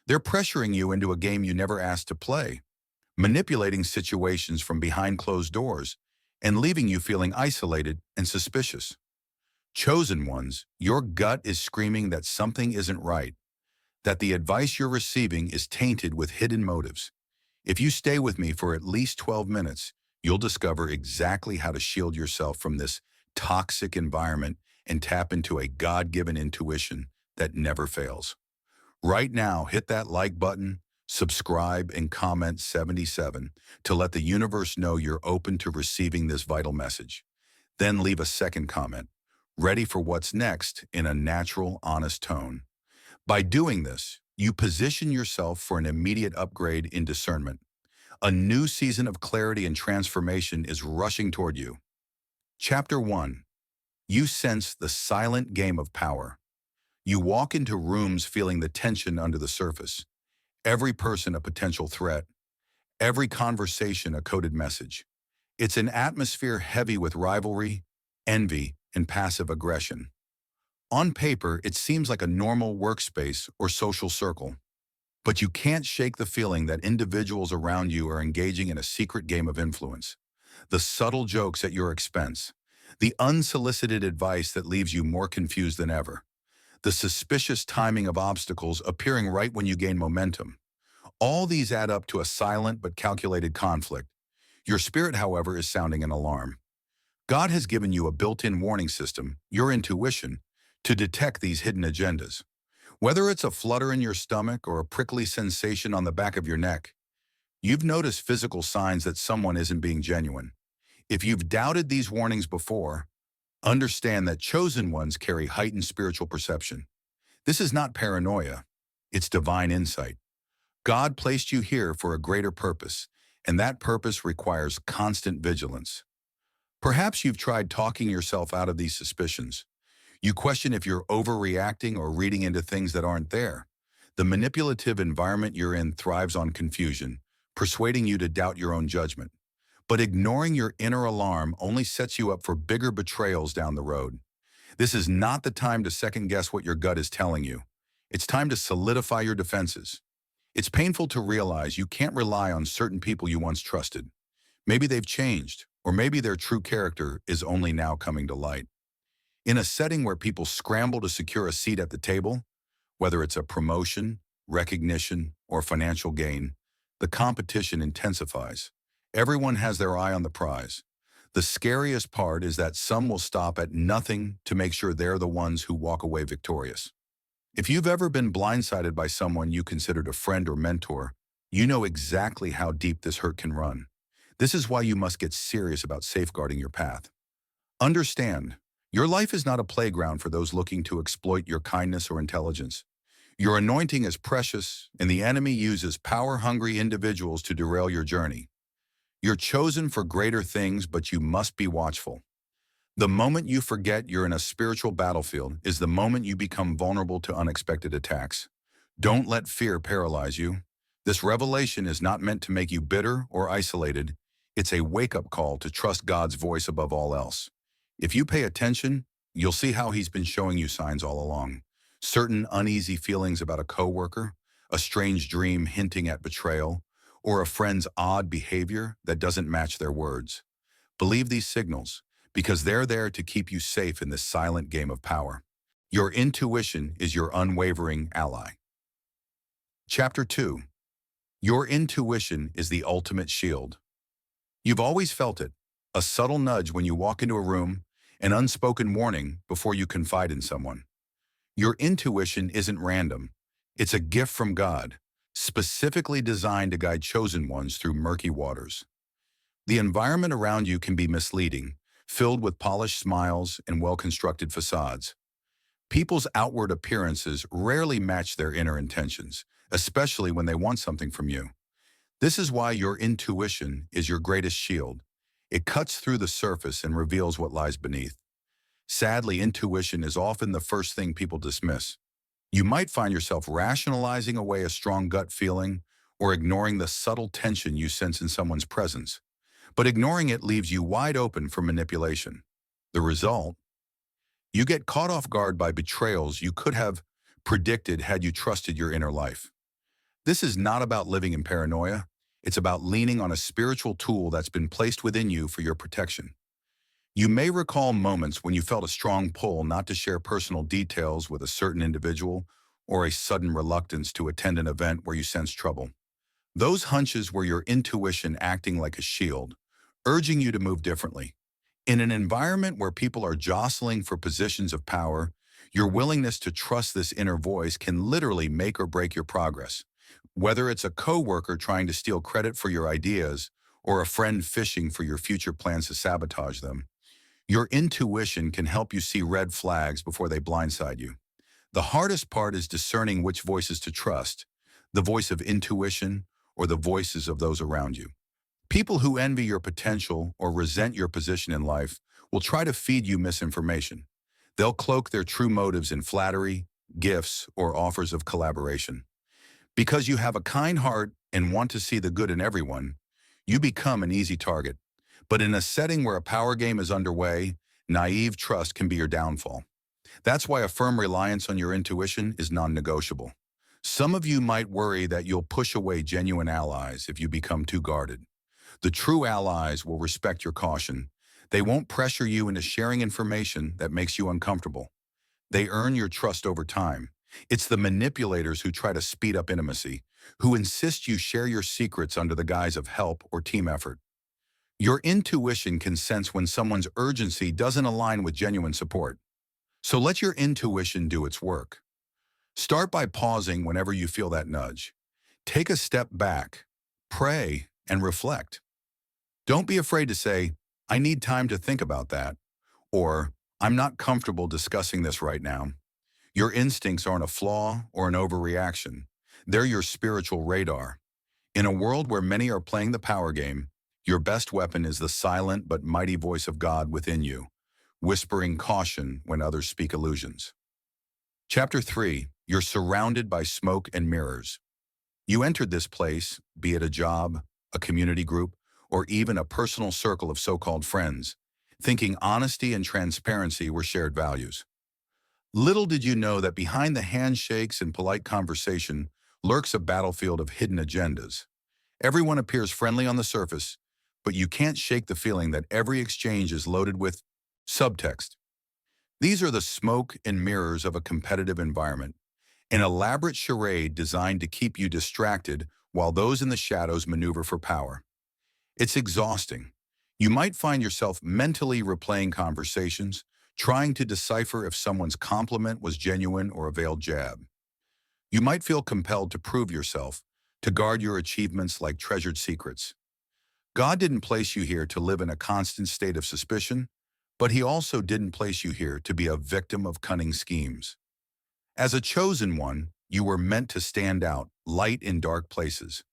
They're pressuring you into a game you never asked to play, manipulating situations from behind closed doors, and leaving you feeling isolated and suspicious. Chosen ones, your gut is screaming that something isn't right, that the advice you're receiving is tainted with hidden motives. If you stay with me for at least 12 minutes, you'll discover exactly how to shield yourself from this toxic environment and tap into a God-given intuition that never fails. Right now, hit that like button, subscribe, and comment 77 to let the universe know you're open to receiving this vital message. Then leave a second comment, ready for what's next in a natural, honest tone. By doing this, you position yourself for an immediate upgrade in discernment. A new season of clarity and transformation is rushing toward you. Chapter 1. You sense the silent game of power. You walk into rooms feeling the tension under the surface. Every person a potential threat. Every conversation a coded message. It's an atmosphere heavy with rivalry, envy, and passive aggression. On paper, it seems like a normal workspace or social circle. But you can't shake the feeling that individuals around you are engaging in a secret game of influence. The subtle jokes at your expense. The unsolicited advice that leaves you more confused than ever. The suspicious timing of obstacles appearing right when you gain momentum. All these add up to a silent but calculated conflict. Your spirit, however, is sounding an alarm. God has given you a built-in warning system, your intuition, to detect these hidden agendas. Whether it's a flutter in your stomach or a prickly sensation on the back of your neck, you've noticed physical signs that someone isn't being genuine. If you've doubted these warnings before, understand that chosen ones carry heightened spiritual perception. This is not paranoia, it's divine insight. God placed you here for a greater purpose, and that purpose requires constant vigilance. Perhaps you've tried talking yourself out of these suspicions. You question if you're overreacting or reading into things that aren't there. The manipulative environment you're in thrives on confusion, persuading you to doubt your own judgment. But ignoring your inner alarm only sets you up for bigger betrayals down the road. This is not the time to second-guess what your gut is telling you. It's time to solidify your defenses. It's painful to realize you can't rely on certain people you once trusted. Maybe they've changed, or maybe their true character is only now coming to light. In a setting where people scramble to secure a seat at the table, whether it's a promotion, recognition, or financial gain, the competition intensifies. Everyone has their eye on the prize. The scariest part is that some will stop at nothing to make sure they're the ones who walk away victorious. If you've ever been blindsided by someone you considered a friend or mentor, you know exactly how deep this hurt can run. This is why you must get serious about safeguarding your path. Understand, your life is not a playground for those looking to exploit your kindness or intelligence. Your anointing is precious, and the enemy uses power-hungry individuals to derail your journey. You're chosen for greater things, but you must be watchful. The moment you forget you're in a spiritual battlefield is the moment you become vulnerable to unexpected attacks. Don't let fear paralyze you. This revelation is not meant to make you bitter or isolated. It's a wake-up call to trust God's voice above all else. If you pay attention, you'll see how He's been showing you signs all along. Certain uneasy feelings about a coworker, a strange dream hinting at betrayal, or a friend's odd behavior that doesn't match their words. Believe these signals, because they're there to keep you safe in this silent game of power. Your intuition is your unwavering ally. Chapter 2. Your intuition is the ultimate shield. You've always felt it, a subtle nudge when you walk into a room, an unspoken warning before you confide in someone. Your intuition isn't random. It's a gift from God, specifically designed to guide chosen ones through murky waters. The environment around you can be misleading, filled with polished smiles and well-constructed facades. People's outward appearances rarely match their inner intentions, especially when they want something from you. This is why your intuition is your greatest shield. It cuts through the surface and reveals what lies beneath. Sadly, intuition is often the first thing people dismiss. You might find yourself rationalizing away a strong gut feeling or ignoring the subtle tension you sense in someone's presence. But ignoring it leaves you wide open for manipulation. The result? You get caught off guard by betrayals you could have predicted had you trusted your inner life. This is not about living in paranoia. It's about leaning on a spiritual tool that's been placed within you for your protection. You may recall moments when you felt a strong pull not to share personal details with a certain individual or a sudden reluctance to attend an event where you sensed trouble. Those hunches were your intuition acting like a shield, urging you to move differently. In an environment where people are jostling for positions of power, your willingness to trust this inner voice can literally make or break your progress. Whether it's a coworker trying to steal credit for your ideas or a friend fishing for your future plans to sabotage them, your intuition can help you see red flags before they blindside you. The hardest part is discerning which voices to trust, the voice of intuition or the voices of those around you. People who envy your potential or resent your position in life will try to feed you misinformation. They'll cloak their true motives in flattery, gifts, or offers of collaboration. Because you have a kind heart and want to see the good in everyone, you become an easy target. But in a setting where a power game is underway, naive trust can be your downfall. That's why a firm reliance on your intuition is non-negotiable. Some of you might worry that you'll push away genuine allies if you become too guarded. The true allies will respect your caution. They won't pressure you into sharing information that makes you uncomfortable. They earn your trust over time. It's the manipulators who try to speed up intimacy, who insist you share your secrets under the guise of help or team effort. Your intuition can sense when someone's urgency doesn't align with genuine support. So let your intuition do its work. Start by pausing whenever you feel that nudge. Take a step back, pray, and reflect. Don't be afraid to say, "I need time to think about that," or "I'm not comfortable discussing this right now." Your instincts aren't a flaw or an overreaction. They're your spiritual radar. In a world where many are playing the power game, your best weapon is the silent but mighty voice of God within you, whispering caution when others speak illusions. Chapter 3. You're surrounded by smoke and mirrors. You entered this place, be it a job, a community group, or even a personal circle of so-called friends, thinking honesty and transparency were shared values. Little did you know that behind the handshakes and polite conversation lurks a battlefield of hidden agendas. Everyone appears friendly on the surface, but you can't shake the feeling that every exchange is loaded with subtext. These are the smoke and mirrors of a competitive environment, an elaborate charade designed to keep you distracted while those in the shadows maneuver for power. It's exhausting. You might find yourself mentally replaying conversations, trying to decipher if someone's compliment was genuine or a veiled jab. You might feel compelled to prove yourself, to guard your achievements like treasured secrets. God didn't place you here to live in a constant state of suspicion, but He also didn't place you here to be a victim of cunning schemes. As a chosen one, you were meant to stand out, light in dark places.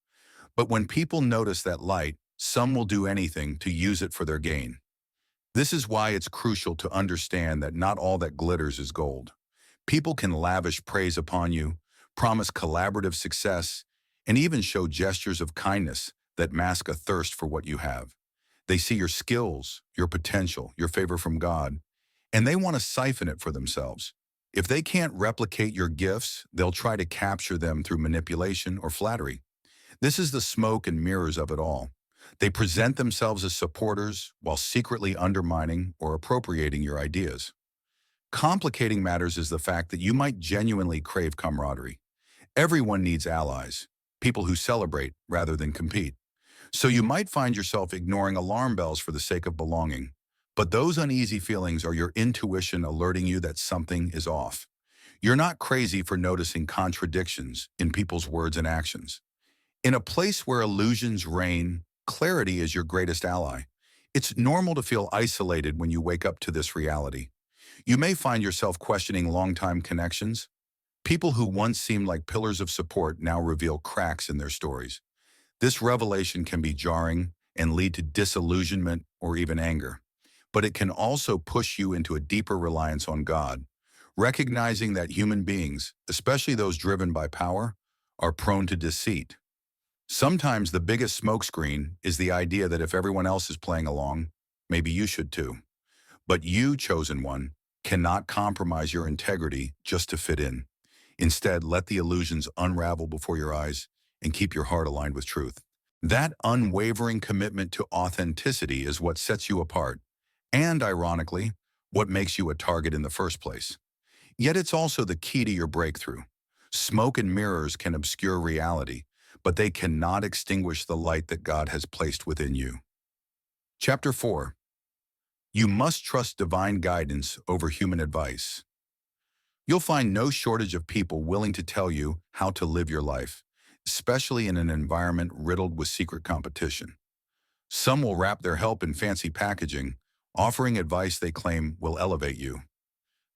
But when people notice that light, some will do anything to use it for their gain. This is why it's crucial to understand that not all that glitters is gold. People can lavish praise upon you, promise collaborative success, and even show gestures of kindness that mask a thirst for what you have. They see your skills, your potential, your favor from God, and they want to siphon it for themselves. If they can't replicate your gifts, they'll try to capture them through manipulation or flattery. This is the smoke and mirrors of it all. They present themselves as supporters while secretly undermining or appropriating your ideas. Complicating matters is the fact that you might genuinely crave camaraderie. Everyone needs allies, people who celebrate rather than compete. So you might find yourself ignoring alarm bells for the sake of belonging. But those uneasy feelings are your intuition alerting you that something is off. You're not crazy for noticing contradictions in people's words and actions. In a place where illusions reign, clarity is your greatest ally. It's normal to feel isolated when you wake up to this reality. You may find yourself questioning long-time connections. People who once seemed like pillars of support now reveal cracks in their stories. This revelation can be jarring and lead to disillusionment or even anger. But it can also push you into a deeper reliance on God, recognizing that human beings, especially those driven by power, are prone to deceit. Sometimes the biggest smokescreen is the idea that if everyone else is playing along, maybe you should too. But you, chosen one, cannot compromise your integrity just to fit in. Instead, let the illusions unravel before your eyes. and keep your heart aligned with truth. That unwavering commitment to authenticity is what sets you apart, and ironically, what makes you a target in the first place. Yet it's also the key to your breakthrough. Smoke and mirrors can obscure reality, but they cannot extinguish the light that God has placed within you. Chapter 4. You must trust divine guidance over human advice. You'll find no shortage of people willing to tell you how to live your life, especially in an environment riddled with secret competition. Some will wrap their help in fancy packaging, offering advice they claim will elevate you.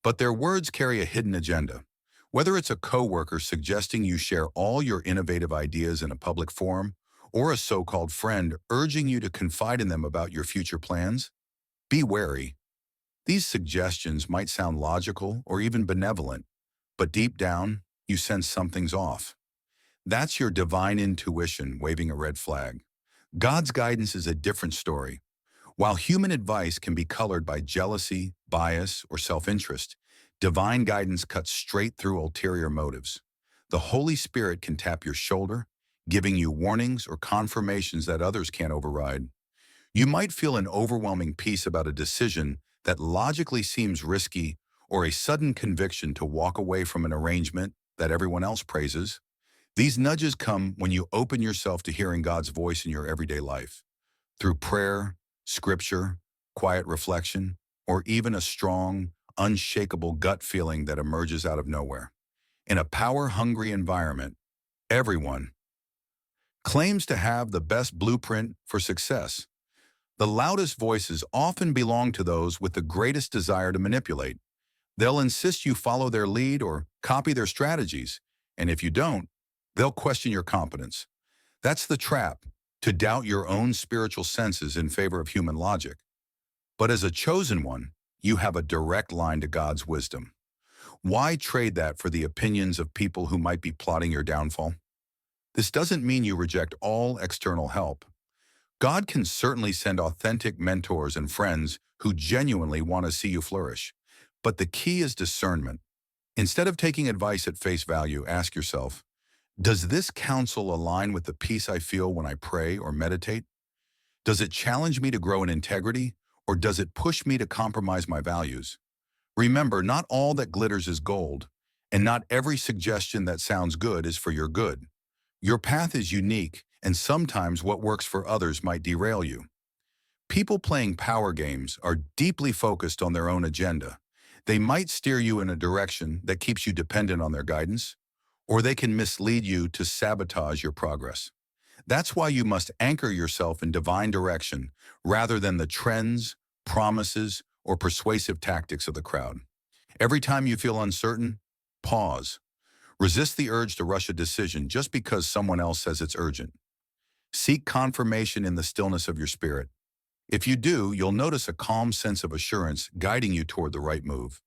But their words carry a hidden agenda. Whether it's a coworker suggesting you share all your innovative ideas in a public forum, or a so-called friend urging you to confide in them about your future plans, be wary. These suggestions might sound logical or even benevolent, but deep down, you sense something's off. That's your divine intuition waving a red flag. God's guidance is a different story. While human advice can be colored by jealousy, bias, or self-interest, divine guidance cuts straight through ulterior motives. The Holy Spirit can tap your shoulder, giving you warnings or confirmations that others can't override. You might feel an overwhelming peace about a decision that logically seems risky, or a sudden conviction to walk away from an arrangement that everyone else praises. These nudges come when you open yourself to hearing God's voice in your everyday life. Through prayer, scripture, quiet reflection, or even a strong, unshakable gut feeling that emerges out of nowhere. In a power-hungry environment, everyone claims to have the best blueprint for success. The loudest voices often belong to those with the greatest desire to manipulate. They'll insist you follow their lead or copy their strategies, and if you don't, they'll question your competence. That's the trap, to doubt your own spiritual senses in favor of human logic. But as a chosen one, you have a direct line to God's wisdom. Why trade that for the opinions of people who might be plotting your downfall? This doesn't mean you reject all external help. God can certainly send authentic mentors and friends who genuinely want to see you flourish. But the key is discernment. Instead of taking advice at face value, ask yourself, does this counsel align with the peace I feel when I pray or meditate? Does it challenge me to grow in integrity, or does it push me to compromise my values? Remember, not all that glitters is gold, and not every suggestion that sounds good is for your good. Your path is unique, and sometimes what works for others might derail you. People playing power games are deeply focused on their own agenda. They might steer you in a direction that keeps you dependent on their guidance, or they can mislead you to sabotage your progress. That's why you must anchor yourself in divine direction rather than the trends, promises, or persuasive tactics of the crowd. Every time you feel uncertain, pause. Resist the urge to rush a decision just because someone else says it's urgent. Seek confirmation in the stillness of your spirit. If you do, you'll notice a calm sense of assurance guiding you toward the right move.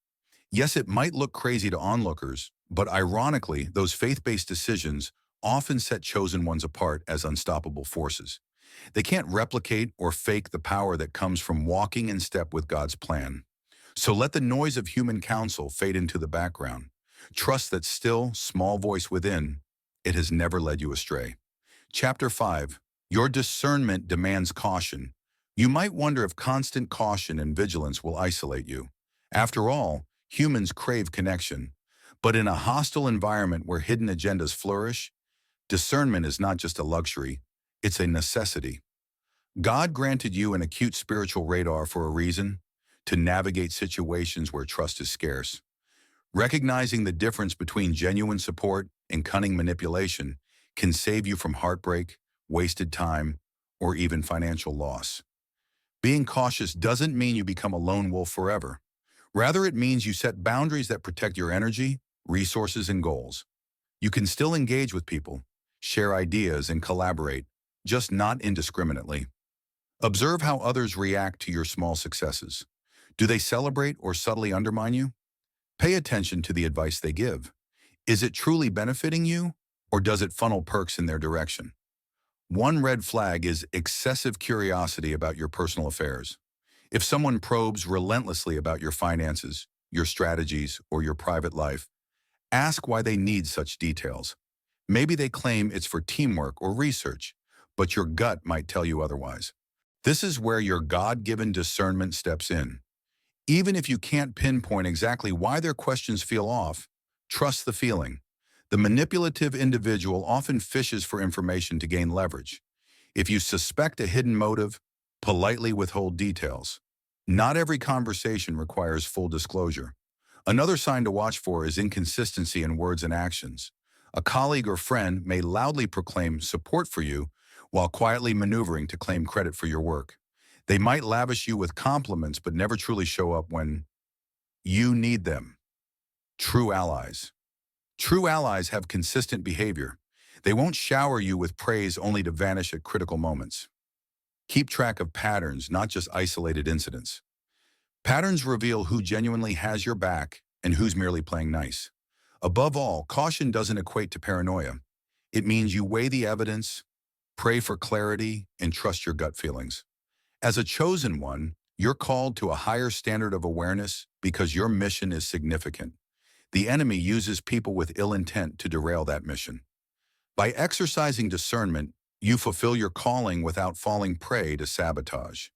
Yes, it might look crazy to onlookers, but ironically, those faith-based decisions often set chosen ones apart as unstoppable forces. They can't replicate or fake the power that comes from walking in step with God's plan. So let the noise of human counsel fade into the background. Trust that still, small voice within, it has never led you astray. Chapter 5. Your discernment demands caution. You might wonder if constant caution and vigilance will isolate you. After all, humans crave connection. But in a hostile environment where hidden agendas flourish, discernment is not just a luxury, it's a necessity. God granted you an acute spiritual radar for a reason, to navigate situations where trust is scarce. Recognizing the difference between genuine support and cunning manipulation can save you from heartbreak, wasted time, or even financial loss. Being cautious doesn't mean you become a lone wolf forever. Rather, it means you set boundaries that protect your energy, resources, and goals. You can still engage with people, share ideas, and collaborate, just not indiscriminately. Observe how others react to your small successes. Do they celebrate or subtly undermine you? Pay attention to the advice they give. Is it truly benefiting you, or does it funnel perks in their direction? One red flag is excessive curiosity about your personal affairs. If someone probes relentlessly about your finances, your strategies, or your private life, ask why they need such details. Maybe they claim it's for teamwork or research, but your gut might tell you otherwise. This is where your God-given discernment steps in. Even if you can't pinpoint exactly why their questions feel off, trust the feeling. The manipulative individual often fishes for information to gain leverage. If you suspect a hidden motive, politely withhold details. Not every conversation requires full disclosure. Another sign to watch for is inconsistency in words and actions. A colleague or friend may loudly proclaim support for you while quietly maneuvering to claim credit for your work. They might lavish you with compliments but never truly show up when you need them. True allies. True allies have consistent behavior. They won't shower you with praise only to vanish at critical moments. Keep track of patterns, not just isolated incidents. Patterns reveal who genuinely has your back and who's merely playing nice. Above all, caution doesn't equate to paranoia. It means you weigh the evidence, pray for clarity, and trust your gut feelings. As a chosen one, you're called to a higher standard of awareness because your mission is significant. The enemy uses people with ill intent to derail that mission. By exercising discernment, you fulfill your calling without falling prey to sabotage.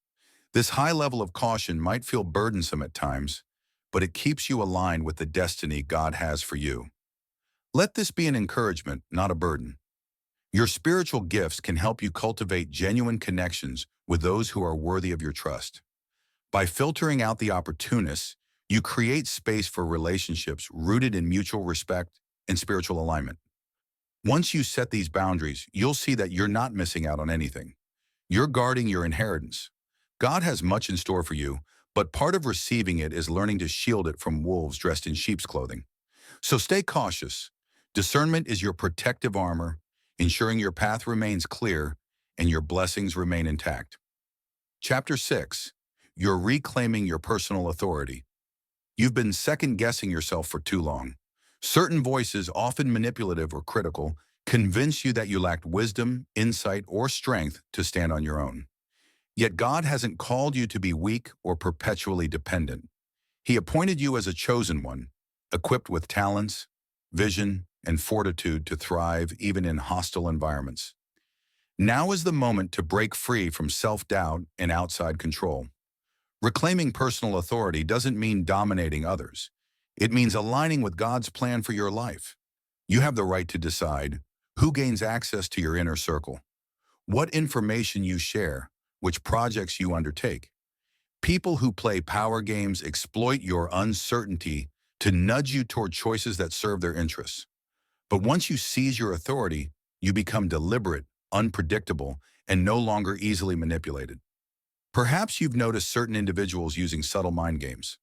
This high level of caution might feel burdensome at times, but it keeps you aligned with the destiny God has for you. Let this be an encouragement, not a burden. Your spiritual gifts can help you cultivate genuine connections with those who are worthy of your trust. By filtering out the opportunists, you create space for relationships rooted in mutual respect and spiritual alignment. Once you set these boundaries, you'll see that you're not missing out on anything. You're guarding your inheritance. God has much in store for you, but part of receiving it is learning to shield it from wolves dressed in sheep's clothing. So stay cautious. Discernment is your protective armor, ensuring your path remains clear and your blessings remain intact. Chapter 6. You're reclaiming your personal authority. You've been second-guessing yourself for too long. Certain voices, often manipulative or critical, convince you that you lacked wisdom, insight, or strength to stand on your own. Yet God hasn't called you to be weak or perpetually dependent. He appointed you as a chosen one, equipped with talents, vision, and fortitude to thrive even in hostile environments. Now is the moment to break free from self-doubt and outside control. Reclaiming personal authority doesn't mean dominating others. It means aligning with God's plan for your life. You have the right to decide who gains access to your inner circle, what information you share, which projects you undertake. People who play power games exploit your uncertainty to nudge you toward choices that serve their interests. But once you seize your authority, you become deliberate, unpredictable, and no longer easily manipulated. Perhaps you've noticed certain individuals using subtle mind games,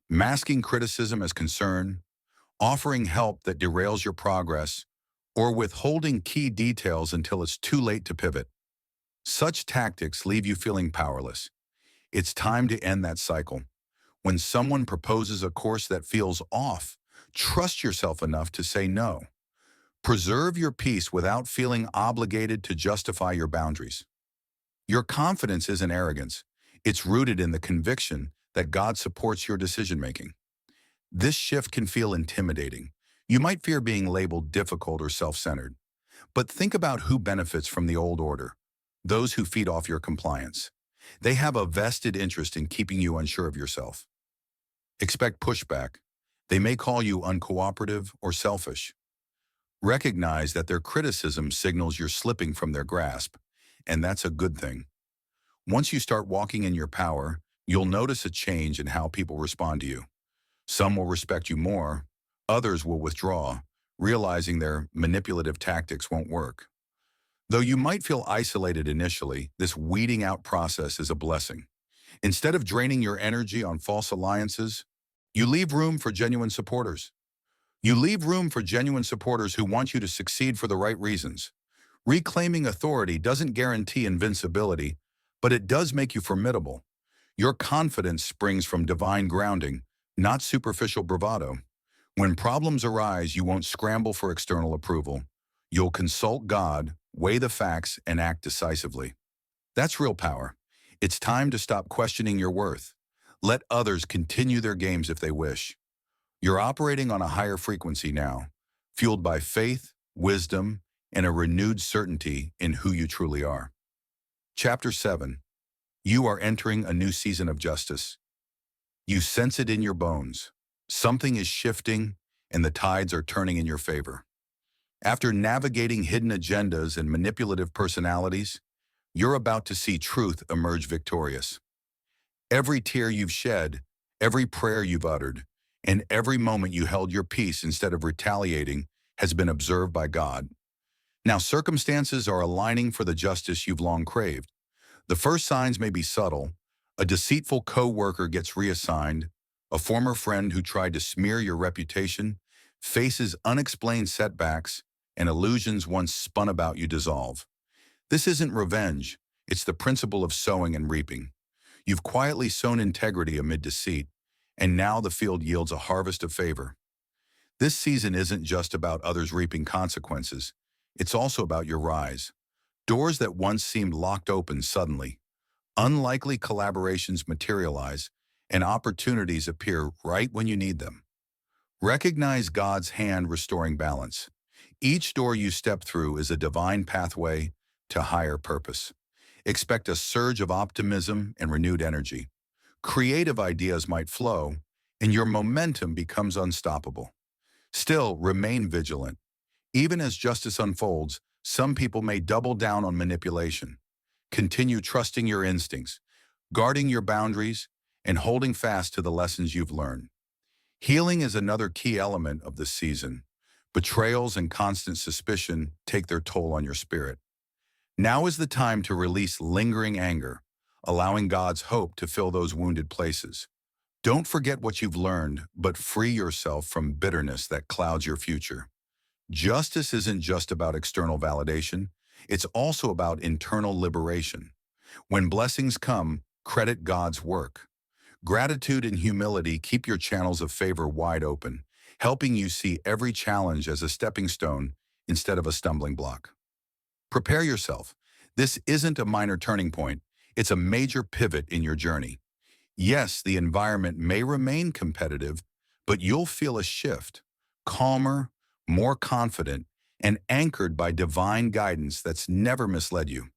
masking criticism as concern, offering help that derails your progress, or withholding key details until it's too late to pivot. Such tactics leave you feeling powerless. It's time to end that cycle. When someone proposes a course that feels off, trust yourself enough to say no. Preserve your peace without feeling obligated to justify your boundaries. Your confidence isn't arrogance. It's rooted in the conviction that God supports your decision-making. This shift can feel intimidating. You might fear being labeled difficult or self-centered. But think about who benefits from the old order. Those who feed off your compliance. They have a vested interest in keeping you unsure of yourself. Expect pushback. They may call you uncooperative or selfish. Recognize that their criticism signals you're slipping from their grasp, and that's a good thing. Once you start walking in your power, you'll notice a change in how people respond to you. Some will respect you more, others will withdraw, realizing their manipulative tactics won't work. Though you might feel isolated initially, this weeding out process is a blessing. Instead of draining your energy on false alliances, you leave room for genuine supporters. You leave room for genuine supporters who want you to succeed for the right reasons. Reclaiming authority doesn't guarantee invincibility, but it does make you formidable. Your confidence springs from divine grounding, not superficial bravado. When problems arise, you won't scramble for external approval. You'll consult God, weigh the facts, and act decisively. That's real power. It's time to stop questioning your worth. Let others continue their games if they wish. You're operating on a higher frequency now, fueled by faith, wisdom, and a renewed certainty in who you truly are. Chapter 7. You are entering a new season of justice. You sense it in your bones. Something is shifting, and the tides are turning in your favor. After navigating hidden agendas and manipulative personalities, you're about to see truth emerge victorious. Every tear you've shed, every prayer you've uttered, and every moment you held your peace instead of retaliating has been observed by God. Now circumstances are aligning for the justice you've long craved. The first signs may be subtle. A deceitful co-worker gets reassigned. A former friend who tried to smear your reputation faces unexplained setbacks, and illusions once spun about you dissolve. This isn't revenge. It's the principle of sowing and reaping. You've quietly sown integrity amid deceit, and now the field yields a harvest of favor. This season isn't just about others reaping consequences. It's also about your rise. Doors that once seemed locked open suddenly. Unlikely collaborations materialize, and opportunities appear right when you need them. Recognize God's hand restoring balance. Each door you step through is a divine pathway to higher purpose. Expect a surge of optimism and renewed energy. Creative ideas might flow, and your momentum becomes unstoppable. Still, remain vigilant. Even as justice unfolds, some people may double down on manipulation. Continue trusting your instincts, guarding your boundaries, and holding fast to the lessons you've learned. Healing is another key element of this season. Betrayals and constant suspicion take their toll on your spirit. Now is the time to release lingering anger, allowing God's hope to fill those wounded places. Don't forget what you've learned, but free yourself from bitterness that clouds your future. Justice isn't just about external validation, it's also about internal liberation. When blessings come, credit God's work. Gratitude and humility keep your channels of favor wide open, helping you see every challenge as a stepping stone instead of a stumbling block. Prepare yourself. This isn't a minor turning point, it's a major pivot in your journey. Yes, the environment may remain competitive, but you'll feel a shift, calmer, more confident, and anchored by divine guidance that's never misled you.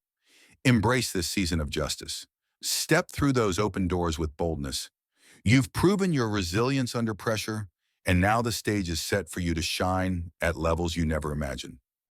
Embrace this season of justice. Step through those open doors with boldness. You've proven your resilience under pressure, and now the stage is set for you to shine at levels you never imagined.